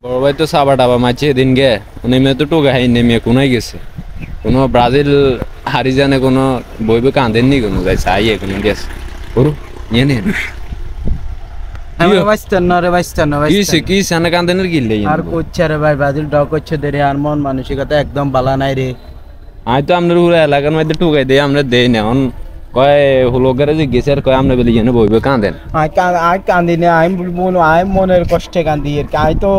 বড় ভাই তো সাবা টাবা মারছে এদিন গে উনি মেয়ে তো টোকা হাই নেমে কোনায় গেছে কোনো ব্রাজিল হারি জানে কোনো বইবে কাঁদেননি কোনো যাইছে আইয়ে কোনো গেছে ওরু নিয়ে নে কি সানা কাঁদেনের গিললে আর কোচ্ছা রে ভাই ব্রাজিল ড্র করছে দেরে আর মন মানসিকতা একদম বালা নাই রে আই তো আমরা পুরো এলাকার মধ্যে টোকাই দেই আমরা দেই না এখন কয় হলোগারে যে গেছে আর কয় আমরা বলি জানে বইবে কাঁদেন আই কান্দি না আমি বলবো আই মনের কষ্টে কান্দি এর আই তো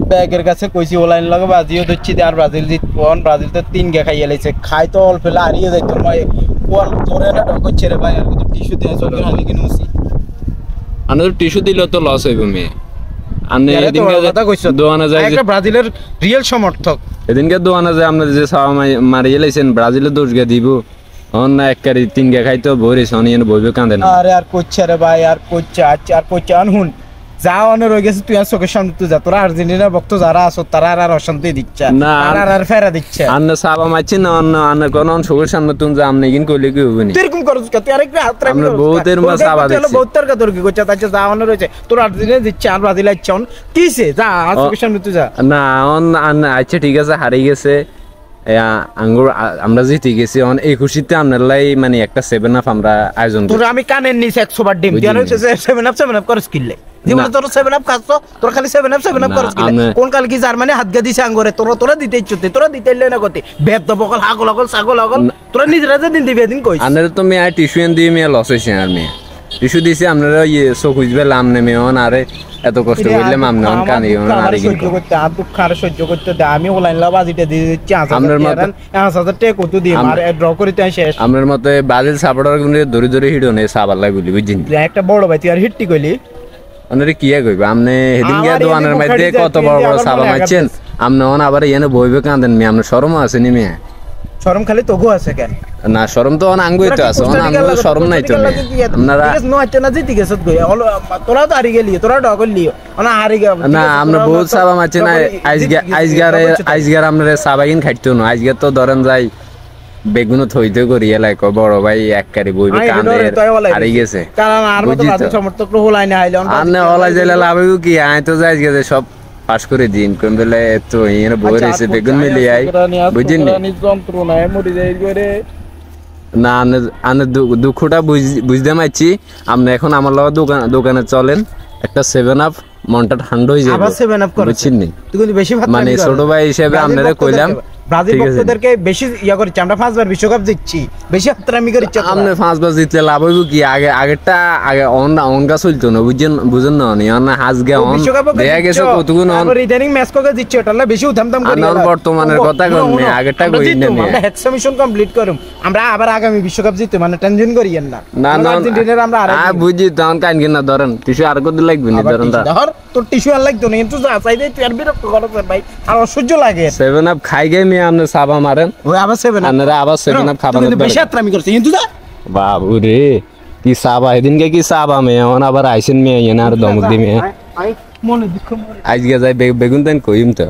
ব্যাগের কাছে কইছি অনলাইন লগে বাজিও দিচ্ছি আর ব্রাজিল জিতবো ব্রাজিল তো 3 গে খাইয়ে লাইছে খাই তো অল্প ফেলে হারিয়ে যাইতো ভাই বল ধরে না ডক করছে রে ভাই আর কত টিস্যু দিয়ে চোখের হালি কিনে উসি আনার টিস্যু দিলে তো লস হইব মে আনে এদিনকে কথা কইছো দোয়ানা যায় একটা ব্রাজিলের রিয়েল সমর্থক এদিনকে দোয়ানা যায় আমরা যে সাওয়া মারিয়ে লাইছেন ব্রাজিলের দোষ গে দিব অন না এক কারি 3 গে খাইতো ভরে সনিয়ে বইবে কাঁদে না আরে আর কোচ্ছা রে ভাই আর কোচ্ছা আর কোচ্ছা আনহুন যা অনে রয়ে গেছে তুই আর চোখের সামনে তুই যা তোরা আর্জেন্টিনা ভক্ত যারা আছো তারা আর অশান্তি দিচ্ছে না আর ফেরা দিচ্ছে আন্না সাবা মারছে না অন্য কোন চোখের সামনে তুই যা আমনে কিন কইলে কি হবে না তুই এরকম করছ তুই আরেকটা হাত রাখবি আমরা বহুতের মা সাবা দিচ্ছি বহুতর কা তোর কি কইছা তাছে যা অনে রয়েছে তোরা আর্জেন্টিনা দিচ্ছে আর ব্রাজিল আইছে কিছে যা আর চোখের সামনে তুই যা না আচ্ছা ঠিক আছে হারিয়ে গেছে আঙ্গুর আমরা জিতে গেছি অন এই খুশিতে আপনারাই মানে একটা 7 আপ আমরা আয়োজন করি তোর আমি কানের নিচে 100 বার ডিম দিয়া হচ্ছে 7 আপ করে স্কিল জীবনে তোর 7 আপ খাচ্ছ তোর খালি 7 আপ করে স্কিল কোন কাল কি জার্মানি হাত গা দিছে আঙ্গুরে তোরা দিতে ইচ্ছতে তোরা দিতে না গতি বেদ বকল হাগল হগল ছাগল হগল তোরা নিজেরা যে দিন দিবে দিন কইছ আপনারা তো মেয়া টিস্যু দিয়ে মেয়া লস হইছে আর মেয়া টিস্যু দিছে আপনারা চোখ বুঝবে লাম নেমে অন আরে এত কষ্ট করলে মামনা অন কানি অন আরে সহ্য করতে আর দুঃখ আর সহ্য করতে আমি অনলাইন লা বাজিটা দিয়ে দিচ্ছি 5000 টাকা কত দিয়ে আর ড্র করিতে শেষ আমরার মতে ব্রাজিল সাপোর্টার গুলো দড়ি হিডো নে সাবাল লাই বলি বুঝিন একটা বড় ভাই তুই আর হিটটি কইলি অনরে কি কইবা আমনে হেদিন গিয়া দোয়ানের মধ্যে কত বড় বড় সাবা মারছেন আমনে অন আবার এনে বইবে কাঁদেন মি আমনে শরম আছে নি মি শরম খালি তোগো আছে কেন না শরম তো অন আঙ্গুই তো আছে অন আঙ্গুই শরম নাই তো আপনারা ঠিক আছে নো আচ্ছা না জিতি গেছত গই তোরা তো হারি গেলি তোরা ডগল লিও অনা হারি গে না আমরা বহুত সাবা মারছে না আইজগারে আমরা সাবাইন খাইতো না আইজগার তো ধরেন যাই বেগুন থইতে করি এলাই ক বড় ভাই এক কারি বইবে কাঁদে হারি গেছে কারণ আর মত রাতে সমর্থক হলাই না আইলে আনে হলাই যাইলে লাভে কি আই তো যাই গেছে সব পাস করে দিন কোন বেলে তো এর বই রইছে বেগুন মিলি আই বুঝিন নি যন্ত্রণায় মরি যাই করে না আনে দুঃখটা বুঝতে মাইছি আপনি এখন আমার লগে দোকানে চলেন একটা 7 আপ মনটা ঠান্ডা হয়ে যাবে আবার 7 আপ করে বুঝছেন নি তুই কিন্তু বেশি ভাত মানে ছোট ভাই হিসেবে আপনারে কইলাম ব্রাজিল ভক্তদেরকে বেশি ইয়া করেছি আমরা 5 বার বিশ্বকাপ জিতছি বেশি হাতরামি করেছি আপনি 5 বার জিতলে লাভ হইব কি আগেরটা অনগা চলতো না বুঝেন না নি না হাজগে অন দেখা গেছে কতগুণ অন রিটার্নিং ম্যাচ কোকে জিতছে ওটালে বেশি উধামধাম করি আর বর্তমানের কথা কইনি আগেরটা কই না আমরা হেক্সা মিশন কমপ্লিট করুম আমরা আবার আগামী বিশ্বকাপ জিততে মানে টেনশন করিয়েন না না আর্জেন্টিনার আমরা আর বুঝি তখন কান কিনা ধরেন টিস্যু আর কত লাগবে না ধরেন ধর তোর টিস্যু আর লাগতো না কিন্তু যা চাইদে তুই আর বিরক্ত করছ ভাই আর অসহ্য লাগে 7 আপ খাই গে মি আপনি সাবা মারেন ওই আবার 7 আপ আপনারা আবার 7 আপ খাবেন কিন্তু বেশি হাতরামি করছিস কিন্তু যা বাবু রে কি সাবা এদিনকে কি সাবা মে এখন আবার আইছেন মে এনে আর দমক দি মে মনে দুঃখ মরে আজকে যাই বেগুন দেন কইম তো